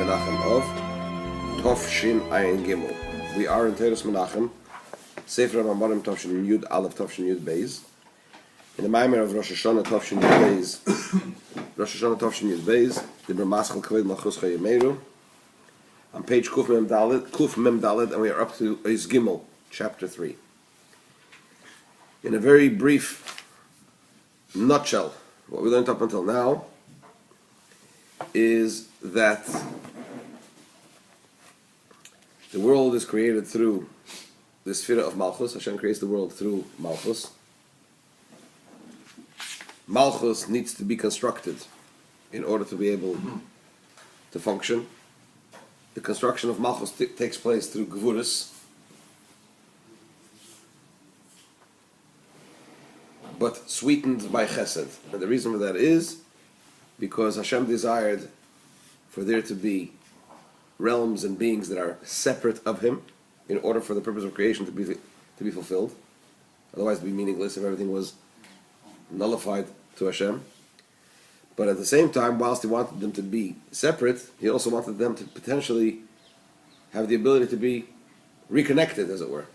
Menachem of Tovshin Ayin Gimel. We are in Teres Menachem, Sefer Mamar Tovshin Yud Aleph Tovshin Yud Beis. In the Mamar of Rosh Hashanah Tovshin Yud Beis, the Mamar Kevod Malchuscha Yemeru. On page Kuf Mem Dalet, and we are up to Eis Gimel, chapter 3. In a very brief nutshell, what we learned up until now is that the world is created through the sphere of Malchus. Hashem creates the world through Malchus. Malchus needs to be constructed in order to be able to function. The construction of Malchus takes place through Gvuras, but sweetened by Chesed. And the reason for that is because Hashem desired for there to be realms and beings that are separate of Him in order for the purpose of creation to be fulfilled. Otherwise it would be meaningless if everything was nullified to Hashem. But at the same time, whilst He wanted them to be separate, He also wanted them to potentially have the ability to be reconnected, as it were.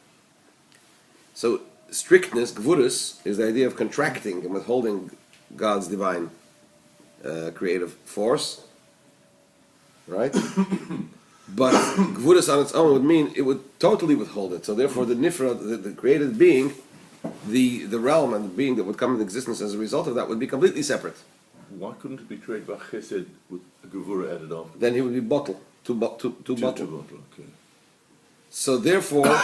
So strictness, Gvuras, is the idea of contracting and withholding God's divine creative force, right? But Gvuras on its own would mean it would totally withhold it. So therefore the Nifra, the created being, the realm and the being that would come into existence as a result of that would be completely separate. Why couldn't it be created by Chesed with a Gevura added after? Then he would be bottle, two bottle. Okay. So therefore,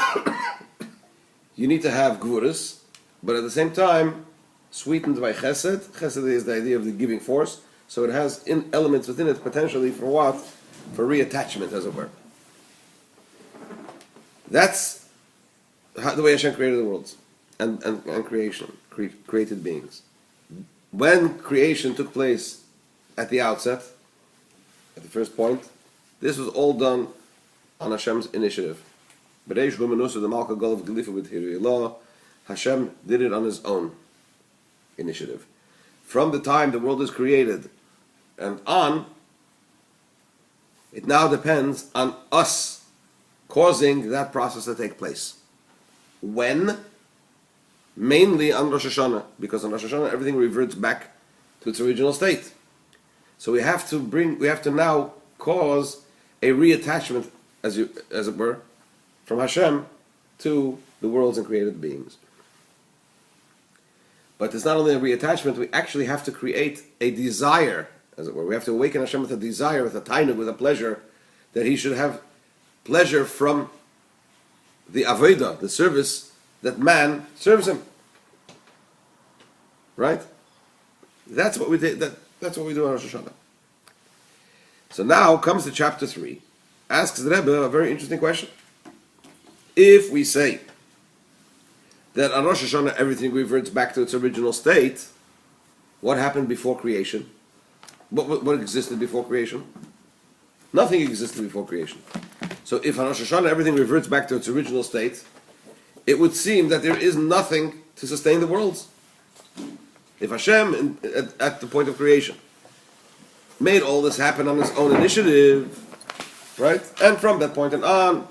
you need to have Gvuras, but at the same time, sweetened by Chesed. Chesed is the idea of the giving force, so it has elements within it potentially for what? For reattachment, as it were. That's the way Hashem created the worlds and creation, created beings. When creation took place at the outset, at the first point, this was all done on Hashem's initiative. Hashem did it on His own initiative. From the time the world is created and on, it now depends on us causing that process to take place. When? Mainly on Rosh Hashanah, because on Rosh Hashanah everything reverts back to its original state. So we have to now cause a reattachment, as it were, from Hashem to the worlds and created beings. But it's not only a reattachment, we actually have to create a desire, as it were. We have to awaken Hashem with a desire, with a tainug, with a pleasure, that He should have pleasure from the avodah, the service that man serves Him. Right? That's what we did. That's what we do on Rosh Hashanah. So now comes to chapter 3. Asks the Rebbe a very interesting question. If we say that on Rosh Hashanah everything reverts back to its original state, what happened before creation? What existed before creation? Nothing existed before creation. So if on Rosh Hashanah everything reverts back to its original state, it would seem that there is nothing to sustain the worlds. If Hashem, at the point of creation, made all this happen on His own initiative, right? And from that point on,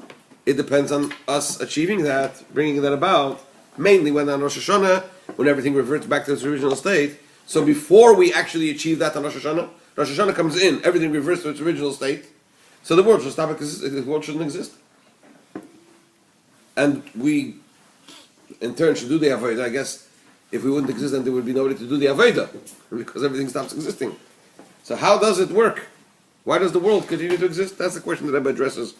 it depends on us achieving that, bringing that about, mainly when on Rosh Hashanah, when everything reverts back to its original state. So before we actually achieve that on Rosh Hashanah comes in, everything reverts to its original state, so the world should stop existing, the world shouldn't exist. And we, in turn, should do the Avodah. I guess if we wouldn't exist, then there would be nobody to do the Avodah, because everything stops existing. So how does it work? Why does the world continue to exist? That's the question that Rebbe addresses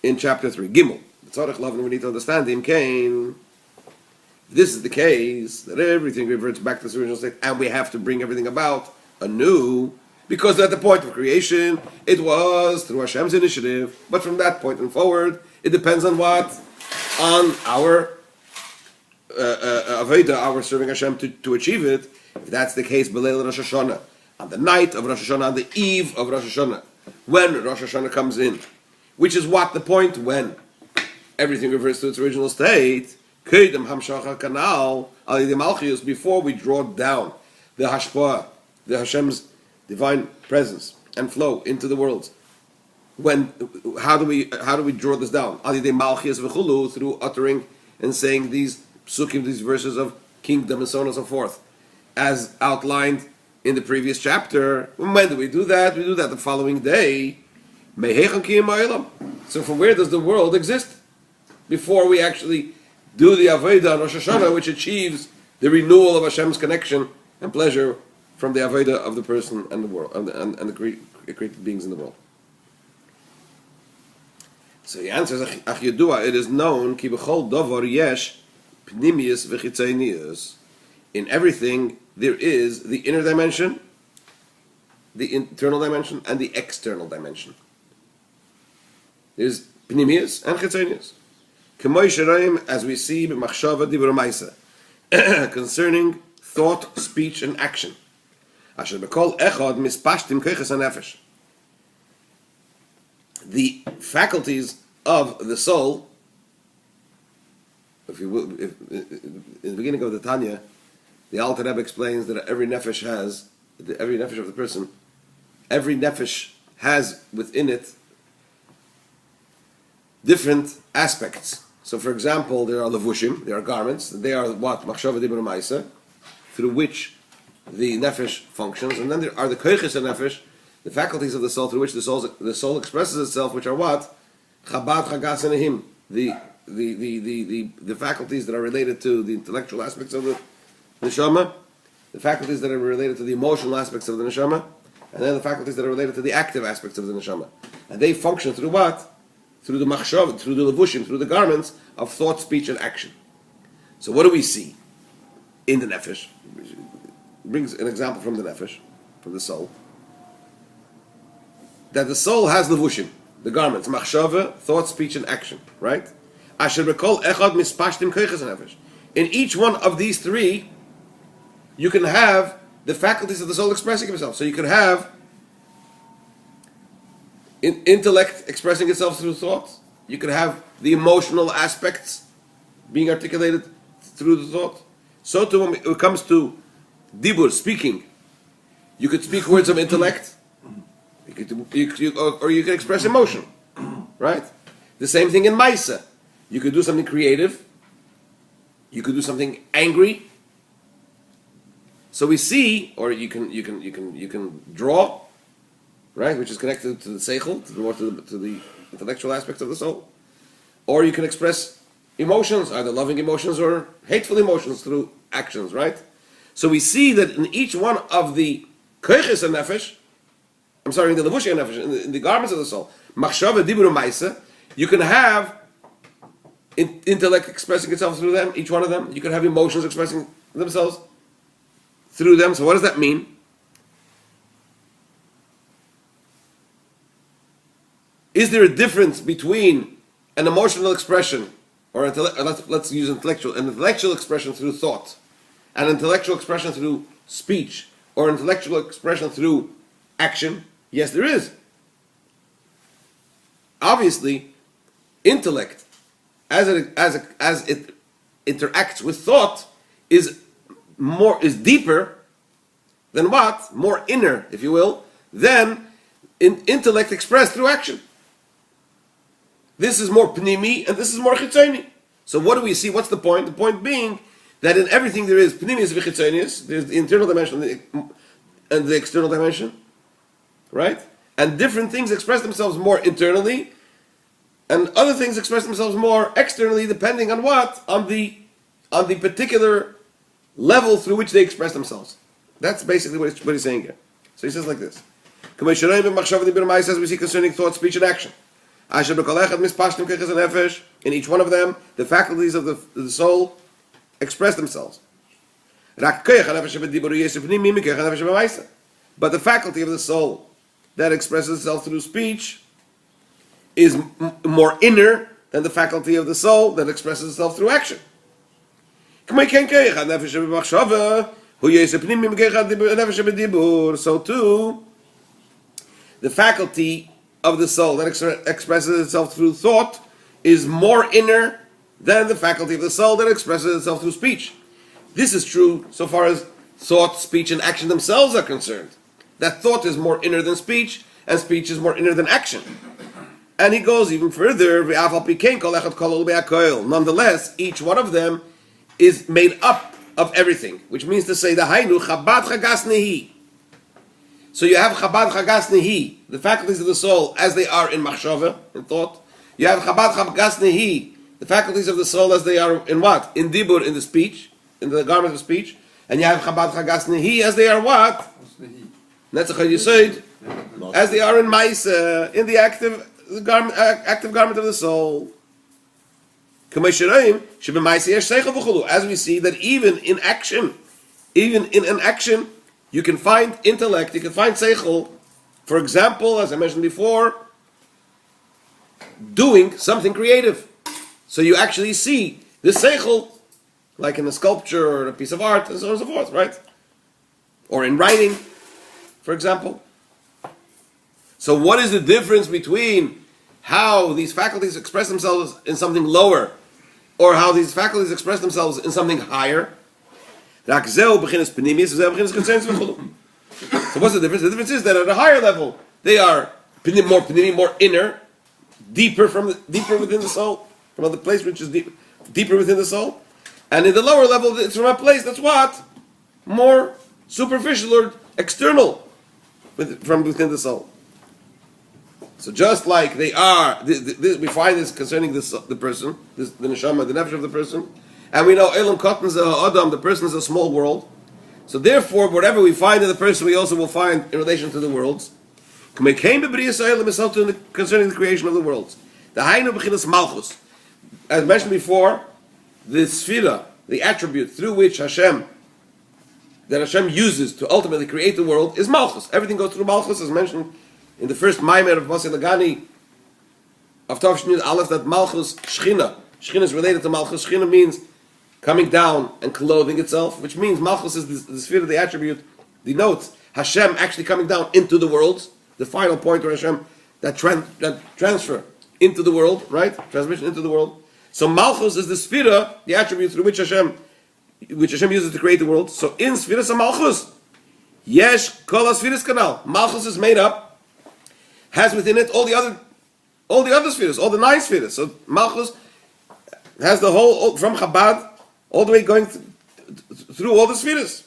in chapter 3. Gimel. Tzarech Lavan, we need to understand Im Kain. This is the case, that everything reverts back to its original state, and we have to bring everything about anew, because at the point of creation, it was through Hashem's initiative, but from that point and forward, it depends on what? On our Avodah, our serving Hashem to achieve it. If that's the case, B'leil Rosh Hashanah, on the night of Rosh Hashanah, on the eve of Rosh Hashanah, when Rosh Hashanah comes in, which is what the point when everything reverts to its original state, before we draw down the Hashpah, the Hashem's divine presence and flow into the world. How do we draw this down? Through uttering and saying these psukim, these verses of kingdom and so on and so forth, as outlined in the previous chapter. When do we do that? We do that the following day. So from where does the world exist? Before we actually do the Avodah on Rosh Hashanah, which achieves the renewal of Hashem's connection and pleasure from the Avodah of the person and the world and the created beings in the world. So he answers, Ach Yedua, it is known, Ki b'chol davar yesh pnimius v'chitzonius. In everything there is the inner dimension, the internal dimension, and the external dimension. There's pnimius and chitzonius. As we see b'machshava dibur ma'isa, concerning thought, speech, and action. Asher b'kol echad mispashtim koiches hanefesh. The faculties of the soul, if you will, in the beginning of the Tanya, the Alter Rebbe explains that every nefesh of the person, every nefesh has within it different aspects. So, for example, there are levushim, there are garments. They are what machshava dibur ma'isa, through which the nefesh functions, and then there are the koiches nefesh, the faculties of the soul through which the soul expresses itself, which are what chabad chagas enehim, the faculties that are related to the intellectual aspects of the neshama, the faculties that are related to the emotional aspects of the neshama, and then the faculties that are related to the active aspects of the neshama, and they function through what? Through the machshav, through the levushim, through the garments of thought, speech, and action. So what do we see in the nefesh? It brings an example from the nefesh, from the soul, that the soul has levushim, the garments, machshava, thought, speech, and action, right? Asher b'kol echad mispashtim koiches nefesh. In each one of these three, you can have the faculties of the soul expressing itself. So you can have intellect expressing itself through thought. You can have the emotional aspects being articulated through the thought. So too, when it comes to dibur, speaking, you could speak words of intellect, or you can express emotion, right? The same thing in Maisa. You could do something creative. You could do something angry. So we see, or you can draw, right, which is connected to the seichel, to the intellectual aspects of the soul, or you can express emotions, either loving emotions or hateful emotions through actions, right? So we see that in each one of the koiches and nefesh, in the levushim and nefesh, in the garments of the soul, machshava, dibur, ma'isa, you can have intellect expressing itself through them, each one of them. You can have emotions expressing themselves through them. So what does that mean? Is there a difference between an emotional expression, or let's use an intellectual expression through thought, an intellectual expression through speech, or an intellectual expression through action? Yes, there is. Obviously, intellect, as it interacts with thought, is deeper than what? More inner, if you will, than intellect expressed through action. This is more pnimi, and this is more chitzoni. So what do we see? What's the point? The point being that in everything there is pnimius v'chitzonius. There's the internal dimension and the external dimension, right? And different things express themselves more internally, and other things express themselves more externally, depending on what? On the particular level through which they express themselves. That's basically what he's saying here. So he says like this: as we see concerning thought, speech, and action. In each one of them, the faculties of the soul express themselves. But the faculty of the soul that expresses itself through speech is more inner than the faculty of the soul that expresses itself through action. So too, the faculty of the soul that expresses itself through thought is more inner than the faculty of the soul that expresses itself through speech. This is true so far as thought, speech, and action themselves are concerned. That thought is more inner than speech, and speech is more inner than action. And he goes even further. Nonetheless, each one of them is made up of everything, which means to say the Hainu Chabad Chagas Nehi. So you have Chabad Chagas Nehi, the faculties of the soul as they are in Machshava, in thought. You have Chabad Chagas Nehi, the faculties of the soul as they are in what? In Dibur, in the speech, in the garment of speech. And you have Chabad Chagas Nehi as they are what? Netzach Yisod, as they are in Maisa, in the active garment of the soul. As we see that even in an action, you can find intellect, you can find seichel. For example, as I mentioned before, doing something creative. So you actually see the seichel, like in a sculpture or a piece of art, and so on and so forth, right? Or in writing, for example. So what is the difference between how these faculties express themselves in something lower, or how these faculties express themselves in something higher? So what's the difference? The difference is that at a higher level, they are more pinimi, more inner, deeper within the soul, from a place which is deeper within the soul. And in the lower level, it's from a place that's what? More superficial or external from within the soul. So just like they are, we find this concerning the person, the neshama, the nefesh of the person, and we know Elam Katan Adam, the person is a small world. So therefore, whatever we find in the person, we also will find in relation to the worlds. Concerning the creation of the worlds. The Hainu B'chinas Malchus. As mentioned before, the Sphira, the attribute through which Hashem uses to ultimately create the world, is Malchus. Everything goes through Malchus, as mentioned in the first Maimer of Basi Lagani of Tov Shnid Aleph, that Malchus Shechina is related to Malchus. Shechina means coming down and clothing itself, which means Malchus is the sphere of the attribute, denotes Hashem actually coming down into the worlds, the final point where Hashem, that transfer into the world, right? Transmission into the world. So Malchus is the sphere, the attribute through which Hashem uses to create the world. So in Sphiras Malchus, Yesh Kol Sphiras Kanal. Malchus is made up, has within it all the other spheres, all the 9 spheres. So Malchus has the whole, from Chabad, all the way going through all the spheres.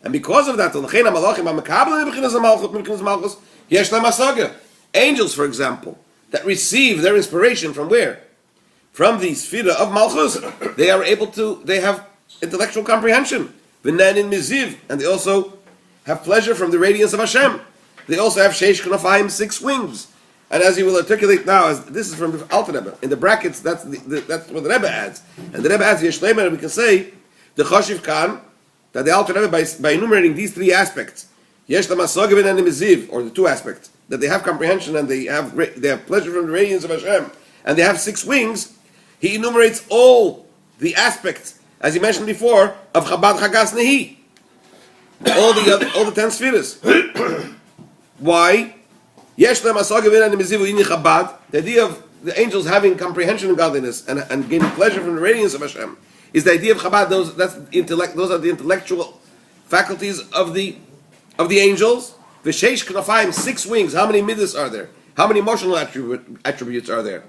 And because of that, angels, for example, that receive their inspiration from where? From the sphere of Malchus, they have intellectual comprehension. And they also have pleasure from the radiance of Hashem. They also have Sheish Knafayim, 6 wings. And as he will articulate now, this is from the Alter Rebbe. In the brackets, that's what the Rebbe adds. And the Rebbe adds Yeshleimer, and we can say the Choshiv Khan, that the Alter Rebbe, by enumerating these 3 aspects, Yesh Lamasogevin and the Miziv, or the 2 aspects, that they have comprehension and they have pleasure from the radiance of Hashem, and they have 6 wings, he enumerates all the aspects, as he mentioned before, of Chabad Chagas Nehi. All the 10 spheres. Why? The idea of the angels having comprehension and godliness and gaining pleasure from the radiance of Hashem is the idea of Chabad. Those are the intellectual faculties of the angels. V'sheish knafayim, 6 wings. How many midas are there? How many emotional attributes are there?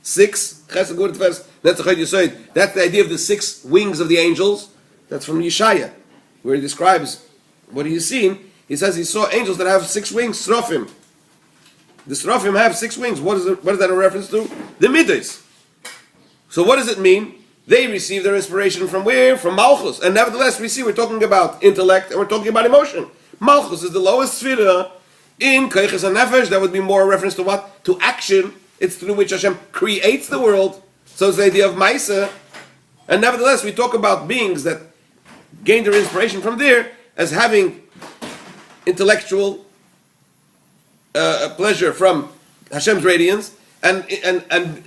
6. That's the idea of the 6 wings of the angels. That's from Yeshaya, where he describes what he's seen. He says he saw angels that have 6 wings, Srafim. The Srafim have 6 wings. What is that a reference to? The Midas. So what does it mean? They receive their inspiration from where? From Malchus. And nevertheless, we see we're talking about intellect and we're talking about emotion. Malchus is the lowest sphere in Keiches and Nefesh. That would be more a reference to what? To action. It's through which Hashem creates the world. So it's the idea of Maisa. And nevertheless, we talk about beings that gain their inspiration from there as having intellectual pleasure from Hashem's radiance and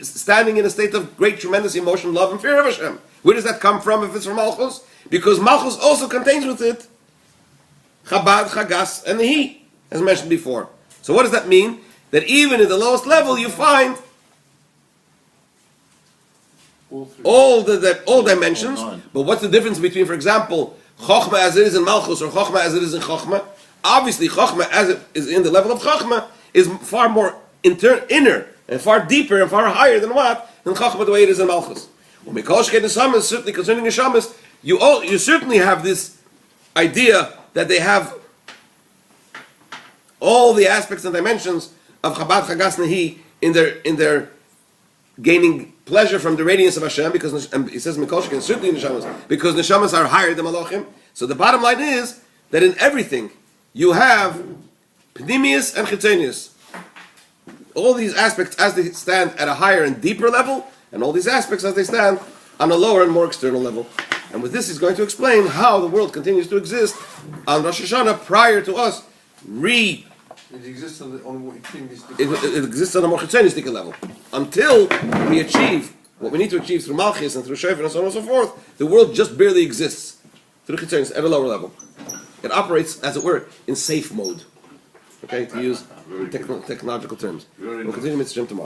standing in a state of great, tremendous emotion, love, and fear of Hashem. Where does that come from if it's from Malchus? Because Malchus also contains with it Chabad, Chagas, and Nehi, as mentioned before. So what does that mean? That even at the lowest level you find all dimensions, but what's the difference between, for example, Chochmah as it is in Malchus or Chochmah as it is in Chochmah? Obviously, Chochmah as it is in the level of Chochmah is far more inner and far deeper and far higher than what? Than Chachma the way it is in Malchus. When we call Shkeit Neshamas, certainly concerning Neshamas, you certainly have this idea that they have all the aspects and dimensions of Chabad Chagas Nehi in their gaining pleasure from the radiance of Hashem, because and he says Mikol Sheken, certainly Neshamas, because Neshamas are higher than Malachim. So the bottom line is that in everything you have Pnimius and Chitzonius. All these aspects as they stand at a higher and deeper level, and all these aspects as they stand on a lower and more external level. And with this he's going to explain how the world continues to exist on Rosh Hashanah prior to us It exists on a more chitzoniistic it exists on a more chitzoniistic level. Until we achieve what we need to achieve through Malchus and through Shofar and so on and so forth, the world just barely exists through chitzonius at a lower level. It operates, as it were, in safe mode. Okay, to use technological terms. We'll continue Mitzvah tomorrow.